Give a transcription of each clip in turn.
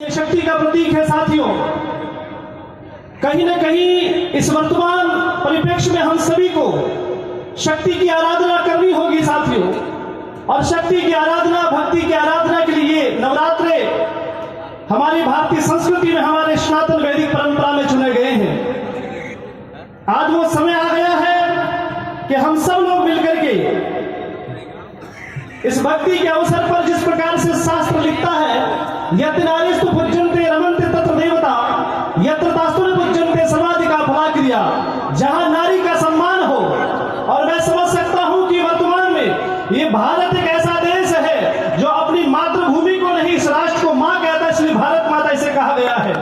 ये शक्ति का प्रतीक है साथियों। कहीं न कहीं इस वर्तमान परिप्रेक्ष्य में हम सभी को शक्ति की आराधना करनी होगी साथियों। और शक्ति की आराधना, भक्ति की आराधना के लिए नवरात्रे हमारी भारतीय संस्कृति में, हमारे सनातन वैदिक परंपरा में चुने गए हैं। आज वो समय आ गया है कि हम सब लोग मिलकर के इस भक्ति के अवसर पर, जिस प्रकार से शास्त्र लिखता है, यत्र नारीस्तु पूज्यन्ते रमन्ते तत्र देवता, यत्र तास्तुन पूज्यन्ते समाधि का फला क्रिया, जहां नारी का सम्मान हो। और मैं समझ सकता हूं कि वर्तमान में ये भारत एक ऐसा देश है जो अपनी मातृभूमि को नहीं, इस राष्ट्र को मां कहता है, इसलिए भारत माता इसे कहा गया है।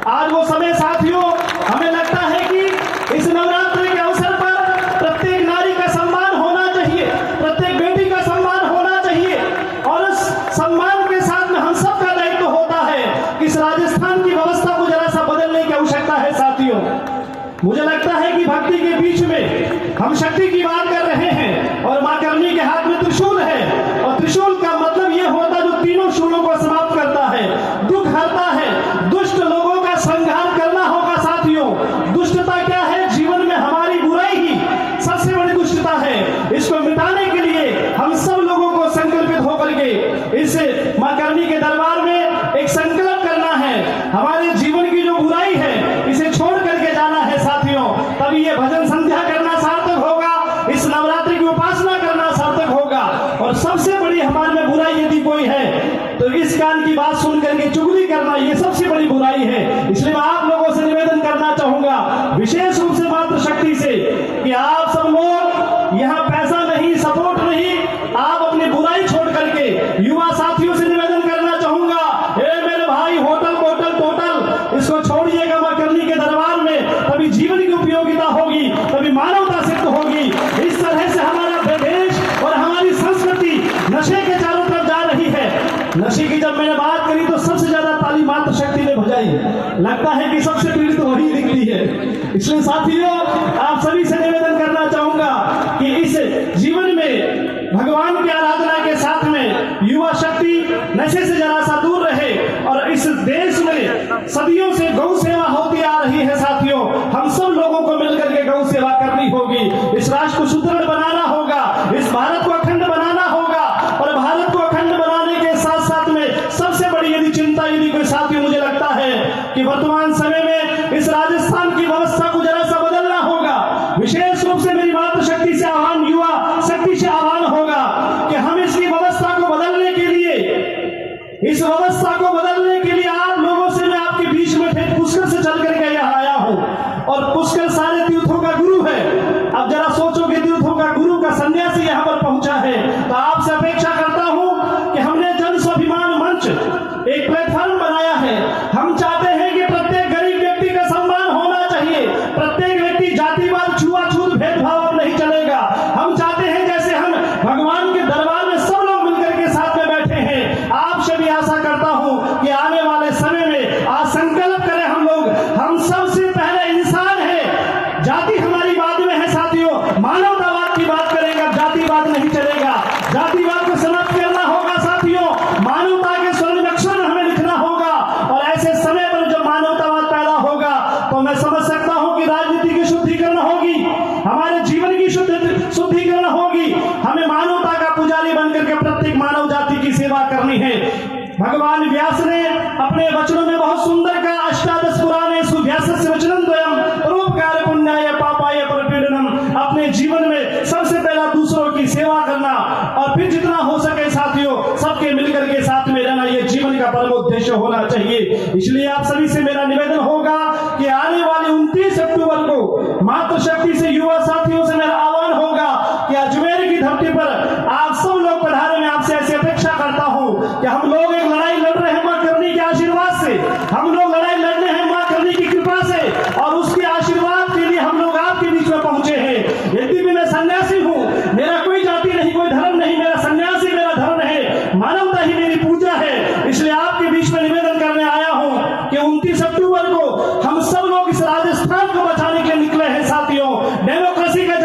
आज वो समय साथियों, हमें लगता है कि इस नवरात्रि के अवसर पर प्रत्येक नारी का सम्मान होना चाहिए, प्रत्येक बेटी का सम्मान होना चाहिए। और उस सम्मान के साथ में हम सबका दायित्व होता है कि इस राजस्थान की व्यवस्था को जरा सा बदलने की आवश्यकता है साथियों। मुझे लगता है कि भक्ति के बीच में हम शक्ति की बात कर रहे हैं और मां करनी के हाथ में त्रिशूल है। और त्रिशूल का मतलब यह होता है जो तीनों शूलों को समाप्त करता है, दुख हरता है, दुष्ट लोगों का संहार करना होगा साथियों। दुष्टता क्या है? जीवन में हमारी बुराई ही सबसे बड़ी दुष्टता है। इसको मिटाने के लिए हम सब लोगों को संकल्पित होकर के इस मां करनी के दरबार में एक संकल्प करना है। हमारे जीवन की जो बुराई है इसे छोड़ करके जाना है साथियों। तभी ये भजन संध्या करना सार्थक होगा, इस नवरात्रि की उपासना करना सार्थक होगा। और सबसे बड़ी हमारे में बुराई यदि कोई है तो इस कान की बात सुन करके चुगली करना, ये सबसे बड़ी बुराई है। इसलिए मैं आप लोगों से निवेदन करना चाहूंगा, विशेष रूप से मात्र शक्ति से, कि आप सब लोग यहाँ पैसा नहीं, सपोर्ट नहीं, आप अपनी बुराई छोड़ करके युवा साथियों से निवेदन करना चाहूंगा, ए मेरे भाई, होटल बोटल टोटल इसको छोड़िएगा मां करनी के दरबार में। तभी जीवन की उपयोगिता होगी, तभी मानवता सिद्ध होगी। इस तरह से हमारा देश और हमारी संस्कृति नशे के चारों तरफ जा रही है। नशे की जब मैंने बात करी तो सबसे ज्यादा ताली मात्र शक्ति ने बजाई। लगता है कि सबसे पीड़ित तो वही निकली है। इसलिए साथियों, आप सभी से निवेदन करना चाहूंगा कि इस जीवन में भगवान की आराधना के साथ में युवा शक्ति नशे से जरा सा दूर रहे। और इस देश में सदियों से गौ सेवा होती आ रही है साथियों। हम सब लोगों को मिलकर के गौ सेवा करनी होगी। इस राष्ट्र को सुदृढ़ बनाना होगा, इस भारत को अखंड बनाना होगा। और भारत को अखंड बनाने के साथ साथ में सबसे बड़ी यदि चिंता यदि कोई साथी, मुझे लगता है कि वर्तमान समय में इस राजस्थान की व्यवस्था को जरा सा बदलना होगा। विशेष रूप से मेरी मातृशक्ति से आह्वान, युवा शक्ति से आह्वान होगा कि हम इसकी व्यवस्था को बदलने के लिए, इस व्यवस्था को बदलने के लिए आप लोगों से मैं आपके बीच में थे, पुष्कर से चल करके यहाँ आया हूं। और पुष्कर सारे तीर्थों का गुरु है। अब जरा सोचो कि तीर्थों का गुरु का सन्यासी यहाँ पर पहुंचा है, तो आपसे अपेक्षा करता हूं कि हमने जन स्वाभिमान मंच एक प्लेटफॉर्म बनाया है। हम चाहते हैं कि प्रत्येक गरीब व्यक्ति का सम्मान होना चाहिए। प्रत्येक व्यक्ति जातिवाद, छुआछूत, भेदभाव अब नहीं चलेगा। हम चाहते हैं जैसे हम भगवान के दरबार में सब लोग मिलकर के साथ में बैठे हैं, आपसे भी आशा करता हूं कि आने वाले समय में आज संकल्प करें हम लोग, हम सबसे पहले इंसान है, जाति हमारी बाद में है साथियों। मानवतावाद की बात करेंगे, अब जातिवाद नहीं चलेगा। जातिवाद को समाप्त करना होगा साथियों। मानवता के स्वर्ण अक्षर हमें लिखना होगा। और ऐसे समय पर जब मानवतावाद पैदा होगा तो मैं समझ सकता हूं कि राजनीति की शुद्धिकरण होगी, हमारे जीवन की शुद्धिकरण होगी। हमें मानवता का पुजारी बनकर के प्रत्येक मानव जाति की सेवा करनी है। भगवान व्यास ने अपने वचनों में बहुत सुंदर का, अष्टादश पुराणे सुव्यासस्य वचनं द्वयम् परोपकार पुण्याय पापाय परपीडनम। अपने जीवन में सबसे पहला दूसरों की सेवा करना और फिर जितना हो सके साथियों सबके मिलकर के साथ में रहना, ये जीवन का परम उद्देश्य होना चाहिए। इसलिए आप सभी से मेरा निवेदन होगा कि आने वाले 29 अक्टूबर को मातृशक्ति से युवा साथियों से मेरा आह्वान होगा कि अजमेर की धरती पर आप सब लोग पधारे। मैं आपसे ऐसी अपेक्षा करता हूं कि हम लोग एक लड़ाई लड़ रहे हैं मां करनी के आशीर्वाद से, हम लोग लड़ाई लड़ रहे हैं मां करनी की कृपा से, और उसके आशीर्वाद के लिए हम लोग आपके बीच में पहुंचे हैं। यदि भी मैं सन्यासी हूं, मेरा कोई जाति नहीं, कोई धर्म नहीं, मेरा सन्यासी मेरा धर्म है, मानवता ही मेरी पूजा है। इसलिए आपके बीच में निवेदन करने आया हूं कि 29 अक्टूबर को हम सब लोग इस राजस्थान को बचाने के लिए निकले हैं साथियों। डेमोक्रेसी का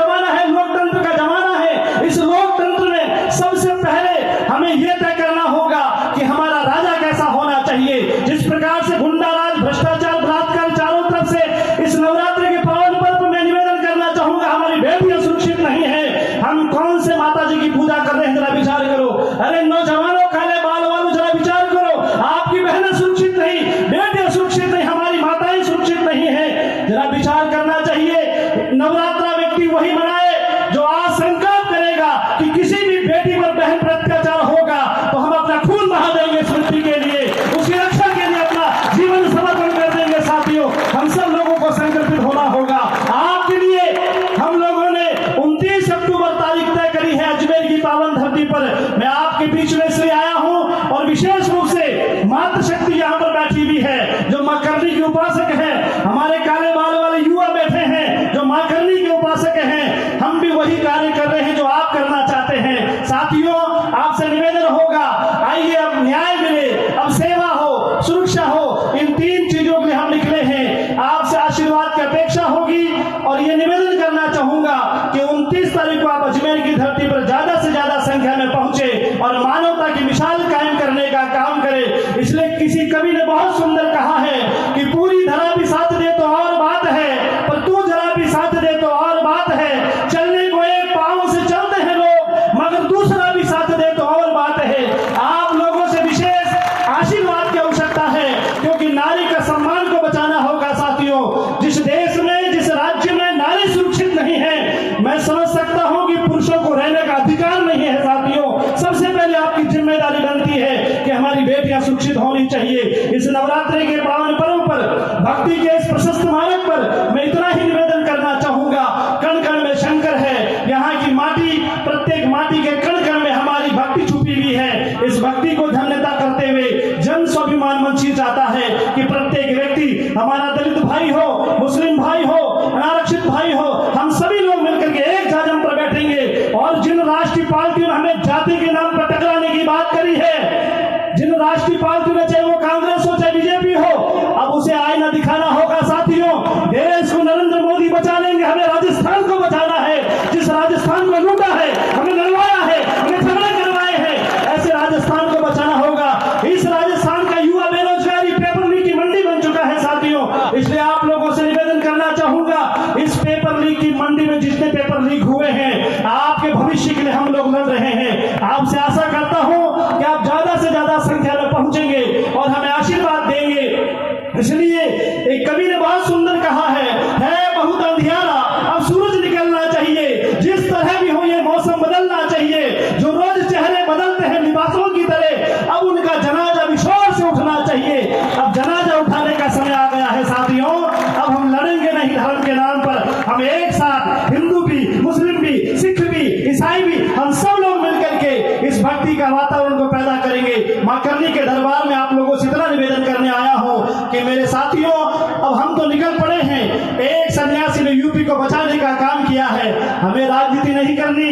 सन्यासी भी है जो मां करनी के उपासक है, हमारे काले बाल वाले युवा बैठे हैं जो मां करनी के उपासक हैं। हम भी वही कार्य कर रहे हैं जो आप करना चाहते हैं। साथियों, आपसे निवेदन होगा, आइए अब न्याय मिले, अब सेवा हो, सुरक्षा हो, इन 3 चीजों के लिए हम निकले हैं। आपसे आशीर्वाद की अपेक्षा होगी और ये निवेदन करना चाहूंगा कि 29 तारीख को आप अजमेर की धरती पर ज्यादा से ज्यादा संख्या में पहुंचे और मानवता की मिसाल कायम करने का काम करें। इसलिए किसी कवि ने बहुत सुंदर कहा है कि पूरी धरा भी साथ दे तो और बात है, पर तू जरा भी साथ दे तो और बात है। चलने को एक पांव से चलते हैं लोग, मगर दूसरा भी साथ दे तो और बात है। आप लोगों से विशेष आशीर्वाद की आवश्यकता है, क्योंकि नारी का सम्मान को बचाना होगा। साथियों, जिस देश में, जिस राज्य में नारी सुरक्षित नहीं है, मैं समझ सकता हूं कि पुरुषों को रहने का अधिकार नहीं है। साथियों, सबसे पहले आपकी जिम्मेदारी बनती है कि हमारी बेटियां सुरक्षित होनी चाहिए। इस नवरात्रि के पावन पर्व पर, भक्ति के इस प्रशस्त मार्ग पर मैं इतना ही निवेदन करना चाहूंगा, कण कण में शंकर है। यहाँ की माटी, प्रत्येक माटी के कण कण में हमारी भक्ति छुपी हुई है। इस भक्ति को धन्यता करते हुए जन स्वाभिमान मंच चाहता है कि प्रत्येक व्यक्ति, हमारा दलित भाई हो, मुस्लिम भाई हो, अनारक्षित भाई हो, हम सभी लोग मिलकर के एक जाजम पर बैठेंगे। और जिन राष्ट्रीय पार्टियों ने हमें जाति के नाम पर टकराने की बात करी है, जिन राष्ट्रीय पार्टियों ने, चाहे वो कांग्रेस हो चाहे बीजेपी हो, अब उसे आईना दिखाना होगा। साथियों, देश को नरेंद्र मोदी बचा लेंगे, हमें राजस्थान को बचाना है। जिस राजस्थान को लूटा है, हमें लड़वाया है, हमें झगड़ा करवाए हैं, ऐसे राजस्थान को बचाना होगा। इस राजस्थान का युवा बेरोजगारी पेपर लीक की मंडी बन चुका है। साथियों, इसलिए आप लोगों से निवेदन करना चाहूंगा, इस पेपर लीक की मंडी में जितने पेपर लीक हुए हैं, आपके भविष्य के लिए हम लोग लड़ रहे हैं। आपसे आशा करता हूं कि आप ज्यादा से ज्यादा संख्या में पहुंचेंगे और हमें आशीर्वाद देंगे। इसलिए एक कवि ने बहुत सुंदर कहा है बहुत अंधियारा, अब सूरज निकलना चाहिए। जिस तरह भी हो ये मौसम बदलना चाहिए। जो रोज चेहरे बदलते हैं लिबासों की तरह, अब उनका जनाजा भी शोर से उठना चाहिए। अब जनाजा उठाने का समय आ गया है। साथियों, अब हम लड़ेंगे नहीं धर्म के नाम पर, हम एक साथ, हिंदू भी, मुस्लिम भी, सिख भी, ईसाई भी, हम सब लोग मिलकर के इस भक्ति का वातावरण को पैदा करेंगे। मां करनी के दरबार में आप लोगों से इतना निवेदन करने आया हूं कि मेरे साथियों, अब हम तो निकल पड़े हैं। एक सन्यासी ने यूपी को बचाने का काम किया है। हमें राजनीति नहीं करनी,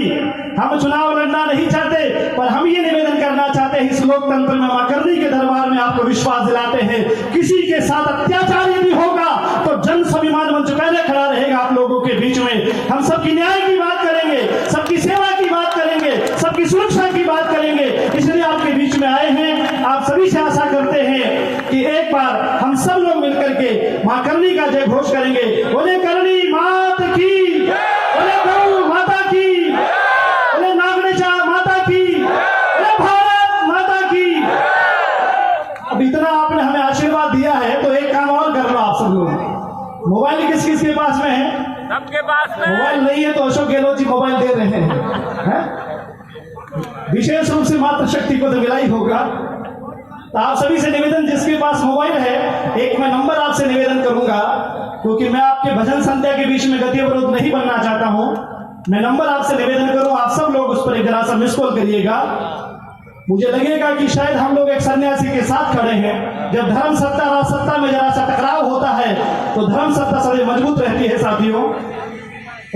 हम चुनाव लड़ना नहीं चाहते, पर हम ये निवेदन करना चाहते हैं, इस लोकतंत्र में मां करनी के दरबार में आपको विश्वास दिलाते हैं, किसी के साथ अत्याचार यदि होगा तो जन स्वाभिमान मंच पहले खड़ा रहेगा आप लोगों के बीच में। हम सबकी न्याय की बात करेंगे, सबकी सेवा की बात करेंगे, सबकी सुरक्षा की बात करेंगे। इसलिए आपके बीच में आए हैं। आप सभी से आशा करते हैं कि एक बार हम सब लोग मिलकर के मां करनी का जय घोष करेंगे। बोले करनी मात की, बोले गौ माता की, बोले नागरेचा माता की, बोले भारत माता की। अब इतना आपने हमें आशीर्वाद दिया है तो एक काम और कर लो आप सब लोग। मोबाइल किस किस के पास में है? सबके पास में। मोबाइल नहीं है तो अशोक गहलोत जी मोबाइल दे रहे हैं। विशेष रूप से मातृशक्ति को तो मिला ही होगा। तो आप सभी से निवेदन, जिसके पास मोबाइल है, एक मैं नंबर आपसे निवेदन करूंगा, क्योंकि मैं आपके भजन संध्या के बीच में गति अवरोध नहीं बनना चाहता हूं। मैं नंबर आपसे निवेदन करूं, आप सब लोग उस पर एक जरा सा मिस कॉल करिएगा। मुझे लगेगा कि शायद हम लोग एक सन्यासी के साथ खड़े हैं। जब धर्म सत्ता राजसत्ता में जरा सा टकराव होता है तो धर्म सत्ता सदैव मजबूत रहती है। साथियों,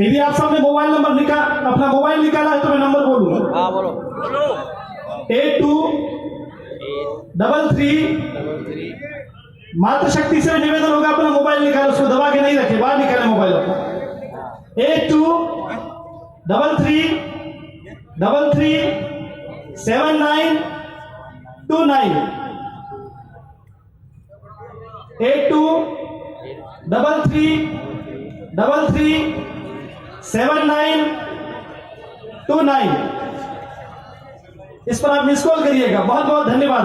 यदि आप सबने मोबाइल नंबर अपना मोबाइल निकाला है तो मैं नंबर बोलूंगा। हाँ बोलो। 8233। मातृशक्ति से निवेदन होगा, अपना मोबाइल निकाले, उसको दबा के नहीं रखे, बाहर निकाले मोबाइल अपना। 82337929। 82337929। इस पर आप मिस कॉल करिएगा। बहुत बहुत धन्यवाद।